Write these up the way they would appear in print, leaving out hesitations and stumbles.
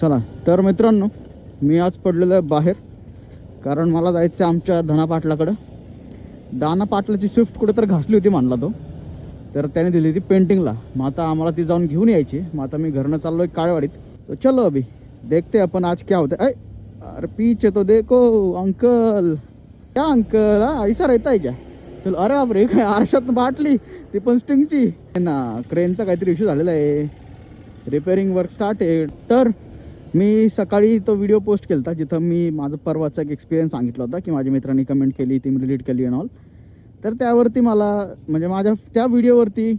चला तर मित्रांनो, मी आज पडलेलो आहे बाहेर, कारण मला जायचं आहे आमच्या धना पाटलाकडं. दाना पाटलाची स्विफ्ट कुठे तर घासली होती म्हणला तो, तर त्याने दिली ती पेंटिंगला. मग आता आम्हाला ती जाऊन घेऊन यायची. मग आता मी घरनं चाललो आहे काळेवाडीत. तो चलो अभी देखते अपन आज क्या होता है. अरे पीछे तो देखो अंकल. क्या अंकल, ऐसा रहता है क्या? चल. अरे बापरे, काय आरशात बाटली, ती पण स्टिंगची ना. क्रेनचा काहीतरी इश्यू झालेला आहे, रिपेअरिंग वर्क स्टार्टेड. तर मी सकाळी तो व्हिडिओ पोस्ट केला होता जिथं मी माझं परवाचा एक एक्सपिरियन्स सांगितला होता की माझ्या मित्रांनी कमेंट केली, ती मी रिलीट केली अँड ऑल. तर त्यावरती मला म्हणजे माझ्या त्या व्हिडिओवरती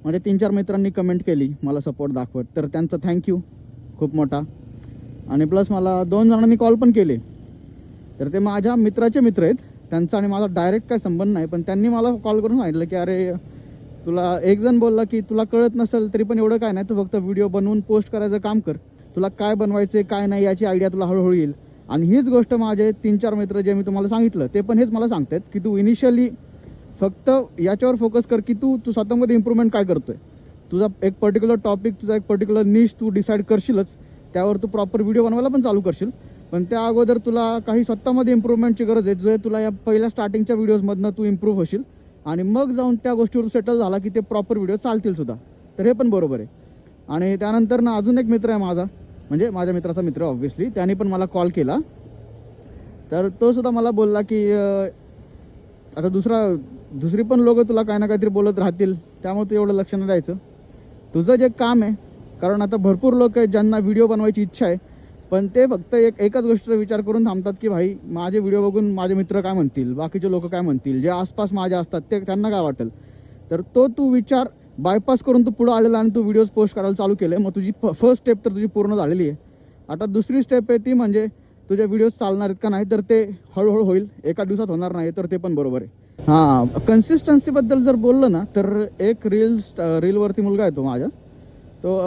माझ्या 3-4 मित्रांनी कमेंट केली मला सपोर्ट दाखवत. तर त्यांचं थँक्यू खूप मोठा. आणि प्लस मला 2 जणांनी कॉल पण केले. तर ते माझ्या मित्राचे मित्र आहेत, त्यांचा आणि माझा डायरेक्ट काय संबंध नाही, पण त्यांनी मला कॉल करून सांगितलं की अरे तुला एक जण बोलला की तुला कळत नसेल तरी पण एवढं काय नाही, तू फक्त व्हिडिओ बनवून पोस्ट करायचं काम कर, तुला काय बनवायचं काय नाही याची आयडिया तुला हळूहळू येईल. आणि हीच गोष्ट माझे 3-4 मित्र जे मी तुम्हाला सांगितलं ते पण हेच मला सांगतात की तू इनिशियली फक्त याच्यावर फोकस कर की तू स्वतःमध्ये इम्प्रूव्हमेंट काय करतोय. तुझा एक पर्टिक्युलर टॉपिक, तुझा एक पर्टिक्युलर निश तू डिसाईड करशीलच, त्यावर तू प्रॉपर व्हिडिओ बनवायला पण चालू करशील. पण त्या अगोदर तुला काही स्वतःमध्ये इम्प्रूव्हमेंटची गरज आहे, जो तुला या पहिल्या स्टार्टिंगच्या व्हिडिओजमधनं तू इम्प्रूव्ह होशील आणि मग जाऊन त्या गोष्टीवर सेटल झाला की ते प्रॉपर व्हिडिओ चालतील सुद्धा. तर हे पण बरोबर आहे. आणि त्यानंतर ना अजून एक मित्र आहे माझा, म्हणजे माझ्या मित्राचा मित्र ऑब्व्हियसली, त्याने पण मला कॉल केला. तर तो सुद्धा मला बोलला की आता दुसरी पण लोक तुला काही ना काहीतरी बोलत राहतील, त्यामुळे तू एवढं लक्ष न द्यायचं, तुझं जे काम आहे. कारण आता भरपूर लोक आहेत ज्यांना व्हिडिओ बनवायची इच्छा आहे, पण ते फक्त एकच गोष्टीचा विचार करून थांबतात की भाई माझे व्हिडिओ बघून माझे मित्र काय म्हणतील, बाकीचे लोक काय म्हणतील, जे आसपास माझ्या असतात ते त्यांना काय वाटेल. तर तो तू विचार बायपास करून तू पुढं आलेला आणि तू व्हिडिओज पोस्ट करायला चालू केले. मग तुझी फर्स्ट स्टेप तर तुझी पूर्ण झालेली आहे. आता दुसरी स्टेप आहे ती म्हणजे तुझ्या व्हिडिओज चालणार आहेत का नाही, तर ते हळूहळू होईल, एका दिवसात होणार नाही, तर ते पण बरोबर आहे. हां, कन्सिस्टन्सीबद्दल जर बोललं ना तर एक रीलवरती मुलगा आहे तो माझ्या, तो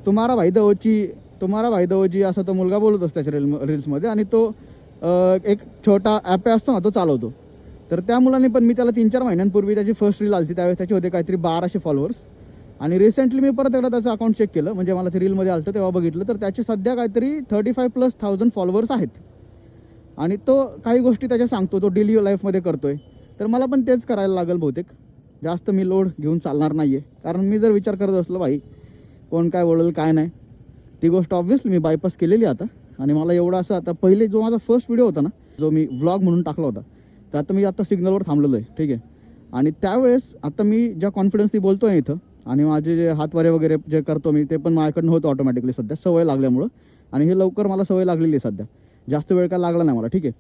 तुम्हारा भाई दवोची असा तो मुलगा बोलत असतो त्याच्या रील्समध्ये. आणि तो एक छोटा ॲप असतो ना तो चालवतो. तर त्या मुलाने पण, मी त्याला 3-4 महिन्यांपूर्वी त्याची फर्स्ट रील आली, त्यावेळेस त्याचे होते काहीतरी 1200 फॉलोअर्स. आणि रिसेंटली मी परत एकदा त्याचं अकाउंट चेक केलं, म्हणजे मला ते रीलमध्ये आलं तेव्हा बघितलं, तर त्याचे सध्या काहीतरी 35,000+ फॉलोअर्स आहेत. आणि तो काही गोष्टी त्याच्या सांगतो, तो डेली लाईफमध्ये करतोय. तर मला पण तेच करायला लागेल बहुतेक. जास्त मी लोड घेऊन चालणार नाही आहे, कारण मी जर विचार करत असलो भाई कोण काय बोलेल काय नाही, ती गोष्ट ऑब्व्हियसली मी बायपास केलेली आता. आणि मला एवढं असं, आता पहिले जो माझा फर्स्ट व्हिडिओ होता ना, जो मी व्लॉग म्हणून टाकला होता, तर आता मी सिग्नलवर थांबलेलो आहे, ठीक आहे. आणि त्यावेळेस आता मी ज्या कॉन्फिडन्सनी बोलतो आहे इथं, आणि माझे जे हातवारे वगैरे जे करतो मी, ते पण माझ्याकडनं होतं ऑटोमॅटिकली सध्या सवय लागल्यामुळं. आणि हे लवकर मला सवय लागलेली आहे सध्या, जास्त वेळ काय लागला नाही मला, ठीक आहे.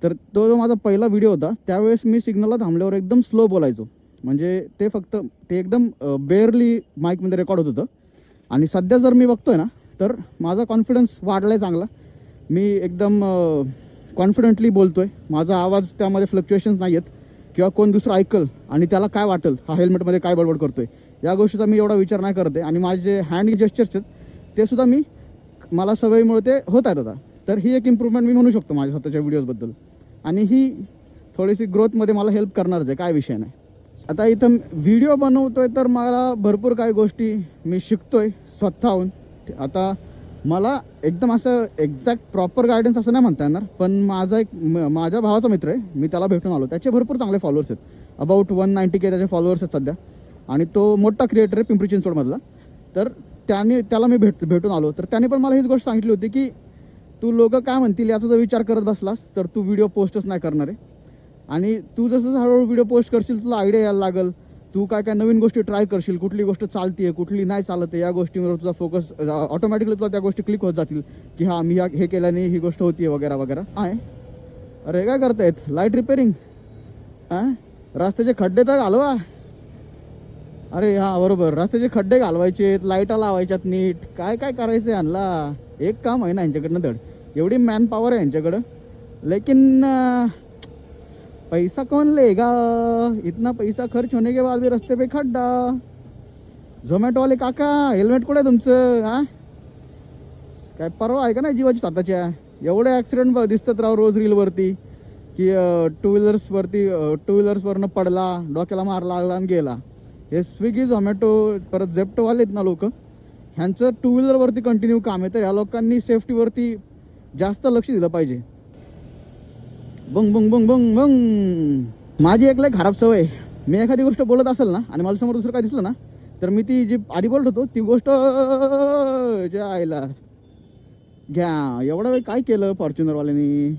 तर तो जो माझा पहिला व्हिडिओ होता त्यावेळेस मी सिग्नलला थांबल्यावर एकदम स्लो बोलायचो, म्हणजे ते एकदम बेअरली माईकमध्ये रेकॉर्ड होत होतं. आणि सध्या जर मी बघतोय ना तर माझा कॉन्फिडन्स वाढला आहे चांगला. मी एकदम कॉन्फिडंटली बोलतोय, माझा आवाज त्यामध्ये फ्लक्च्युएशन्स नाही आहेत, किंवा कोण दुसरं ऐकल आणि त्याला काय वाटेल, हा हेल्मेटमध्ये काय बडबड करतोय, या गोष्टीचा मी एवढा विचार नाही करते. आणि माझे जे हँड जेस्चर्स आहेत ते सुद्धा मला सवयीमुळे ते होत आहेत आता. तर ही एक इम्प्रूव्हमेंट मी म्हणू शकतो माझ्या स्वतःच्या व्हिडिओजबद्दल. आणि ही थोडीशी ग्रोथमध्ये मला हेल्प करणारच आहे, काय विषय नाही. आता इथं व्हिडिओ बनवतोय तर मला भरपूर काही गोष्टी मी शिकतोय स्वतःहून. आता मला एकदम असं एक्झॅक्ट प्रॉपर गायडन्स असं नाही म्हणता येणार, पण माझ्या भावाचा मित्र आहे, मी त्याला भेटून आलो, त्याचे भरपूर चांगले फॉलोअर्स आहेत, अबाउट 190K त्याचे फॉलोअर्स आहेत सध्या. आणि तो मोठा क्रिएटर आहे पिंपरी चिंचवडमधला. तर त्याला मी भेटून आलो, तर त्याने पण मला हीच गोष्ट सांगितली होती की तू लोक काय म्हणतील याचा जर विचार करत बसलास तर तू व्हिडिओ पोस्टच नाही करणार आहे. आणि तू जसं हळूहळू व्हिडिओ पोस्ट करशील तुला आयडिया यायला लागेल, तू काय काय नवीन गोष्टी ट्राय करशील, कुठली गोष्ट चालते कुठली नाही चालत आहे, या गोष्टीवर तुझा फोकस ऑटोमॅटिकली तुला त्या गोष्टी क्लिक होत जातील की हां मी हे केल्याने ही गोष्ट होती वगैरे वगैरे आहे. अरे काय करतायत, लाईट रिपेअरिंग, हां रस्त्याचे खड्डे तर घालवा. अरे हां बरोबर, रस्त्याचे खड्डे घालवायचे, लाईटा लावायच्यात नीट, काय काय करायचं आहे यांना, एक काम आहे ना यांच्याकडनं धड, एवढी मॅन पॉवर आहे यांच्याकडं. लेकिन पैसा कौन लेगा, इतना पैसा खर्च होने के बाद भी रस्ते पे खड्डा. झोमॅटो वाले काका हेल्मेट कुठे आहे तुमचं, हां काय परवा आहे का नाही जीवाची स्वतःच्या. एवढे ॲक्सिडेंट दिसतात राव रोज रीलवरती की टू व्हीलर्सवरनं पडला, डोक्याला मार लागला आणि गेला. हे स्विगी झोमॅटो परत झेप्टोवाले आहेत ना लोक, ह्यांचं टू व्हीलरवरती कंटिन्यू काम आहे, तर ह्या लोकांनी सेफ्टीवरती जास्त लक्ष दिलं पाहिजे. बंग बंग बंग बंग बंग. माझी एक लय खराब सवय आहे. मी एखादी गोष्ट बोलत असेल ना आणि मला समोर दुसरं काय दिसलं ना, तर मी ती जी आधी बोलत होतो ती गोष्ट ज्या आईला घ्या. एवढा वेळ काय केलं फॉर्च्युनरवाल्यांनी?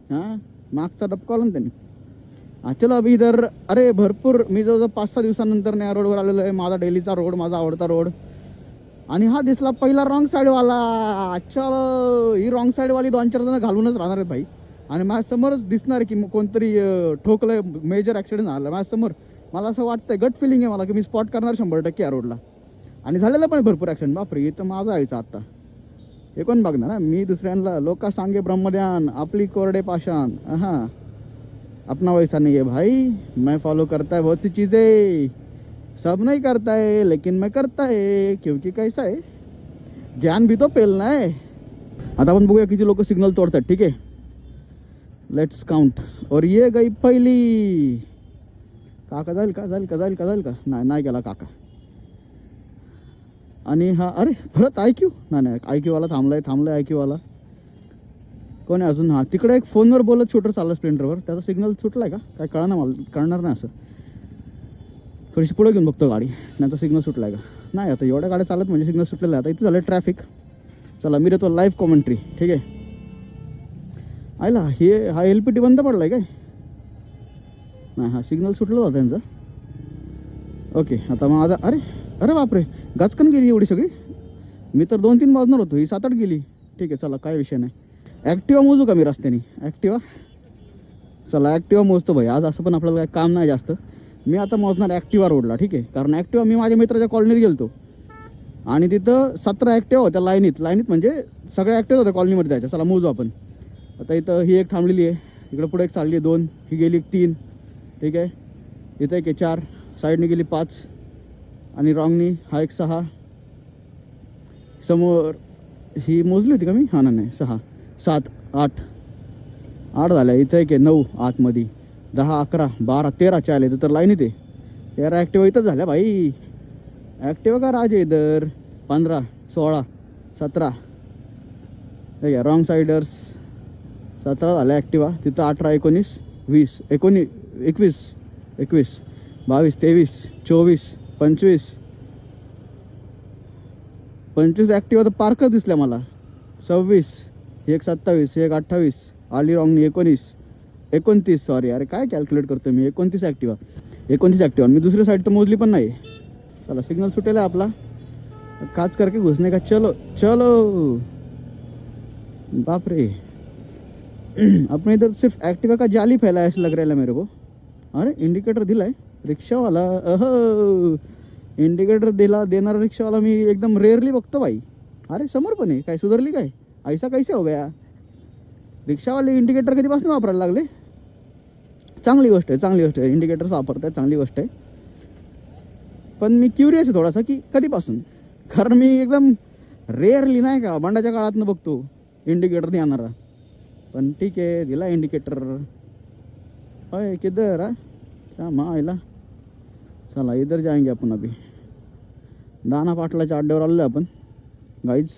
हां, मागचा डबकावला ना त्यांनी. चलो अभि इधर. अरे भरपूर, मी जवळजवळ 5-6 दिवसानंतर नया रोडवर आलेलो आहे. माझा डेलीचा रोड, माझा आवडता रोड. आणि हा दिसला पहिला रॉंग साईडवाला. चलो, ही रॉंग साईडवाली 2-4 जण घालूनच राहणार आहेत भाई. आणि माझ्यासमोरच दिसणार की कोणतरी ठोकलंय, मेजर ॲक्सिडेंट झाला माझ्यासमोर. मला असं वाटतंय, गट फिलिंग आहे मला की मी स्पॉट करणार 100% या रोडला. आणि झालेलं पण भरपूर ॲक्सिडेंट. बापरे, इथं माझं यायचं आत्ता. हे कोण बघणार ना, मी दुसऱ्यांना. लोका सांगे ब्रह्मध्यान, आपली कोरडे पाषाण. हां, अपना वैसा नहीं है भाई. मैं फॉलो करता है बहुत सी चीज़ें. सब नहीं करता है लेकिन मैं करता है, क्योंकि कैसा है, ज्ञान भी तो पेलना है. आता आपण बघूया किती लोक सिग्नल तोडतात. ठीक आहे, लेट्स काउंट. और ये गई पहिली. काका जाईल का? जाईल का? जाईल का? जाईल का? नाही, नाही गेला काका. आणि हा, अरे परत IQ. नाही, IQ वाला थांबलाय IQ वाला. कोण आहे अजून? हां, तिकडे एक फोनवर बोलत शूटर चालला स्प्लेंडरवर. त्याचा सिग्नल सुटलाय का काय कळणार मला, कळणार नाही. असं थोडीशी पुढे घेऊन बघतो गाडी, त्यांचा सिग्नल सुटलाय का नाही. आता एवढ्या गाड्या चालत म्हणजे सिग्नल सुटलेला आहे. आता इथं झालं ट्रॅफिक. चला, मी देतो लाईव्ह कॉमेंट्री. ठीक आहे. आयला हा LPT बंद पडलाय काय? नाही, हा सिग्नल सुटला होता त्यांचा. ओके, आता माझा. अरे अरे बापरे, गचकन गेली एवढी सगळी. मी तर 2-3 वाजणार होतो, ही 7-8 गेली. ठीक आहे, चला, काय विषय नाही. ॲक्टिवा मोजू का मी रस्त्याने? ॲक्टिवा, चला ॲक्टिवा मोजतो भाई. आज असं पण आपल्याला काय काम नाही जास्त. मी आता मोजणार ॲक्टिवा रोडला. ठीक आहे, कारण ॲक्टिवा मी माझ्या मित्राच्या कॉलनीत गेलतो आणि तिथं 17 ॲक्टिवा होत्या लाईनीत म्हणजे सगळ्या ॲक्टिवा होत्या कॉलनीमध्ये त्याच्या. चला मोजू आपण. आता इथं ही एक थांबलेली आहे, इकडं पुढे एक चालली आहे 2, ही गेली 3. ठीक आहे, इथं एक 4, साईडने गेली 5 आणि रॉंगनी हा एक 6. समोर ही मोजली होती का मी? हां, नाही 6, 7, 8 झाल्या. इथं एक 9 आतमध्ये, 10, 11, 12, 13 आले तर लाईन इथे. 13 ॲक्टिवा इथंच झाल्या भाई. ॲक्टिवा का राज इधर. 15, 16, 17. ठीक आहे, रॉंग साईडर्स 17 झाल्या ॲक्टिवा. तिथं 18, 19, 20, 21, 22, 23, 24, 25 ॲक्टिवा तर पार्कच दिसल्या मला. 26, एक 27, एक 28, आली रॉंगनी 29, सॉरी. अरे काय कॅल्क्युलेट करतो मी. 29 ॲक्टिवा. मी दुसरी साईड तर मोजली पण नाही. चला, सिग्नल सुटेला है आपला. काच करके घुसने का. चलो चलो, बाप रे. अपने इधर सिर्फ एक्टिवा का जाली फैला है ऐसा लग रहा है मेरे को. अरे इंडिकेटर दिला है रिक्षावाला. इंडिकेटर देणारा रिक्षावाला मी एकदम रेअरली बघतो भाई. अरे समोर पण आहे काय, सुधारली काय? ऐसा कैसे हो गया? रिक्षावाले इंडिकेटर कधीपासून वापरायला लागले? चांगली गोष्ट आहे. इंडिकेटर्स वापरतात, चांगली गोष्ट आहे. पण मी क्युरियस आहे थोडासा की कधीपासून. कारण मी एकदम रेअरली नाही का बंडाच्या काळातनं बघतो इंडिकेटर देणारा. पण ठीक आहे, दिला इंडिकेटर. होय, किधर हा मायला. चला, इधर जाएंगे आपण. अभी दाना पाटलाच्या अड्ड्यावर आलेलो आपण गाईज.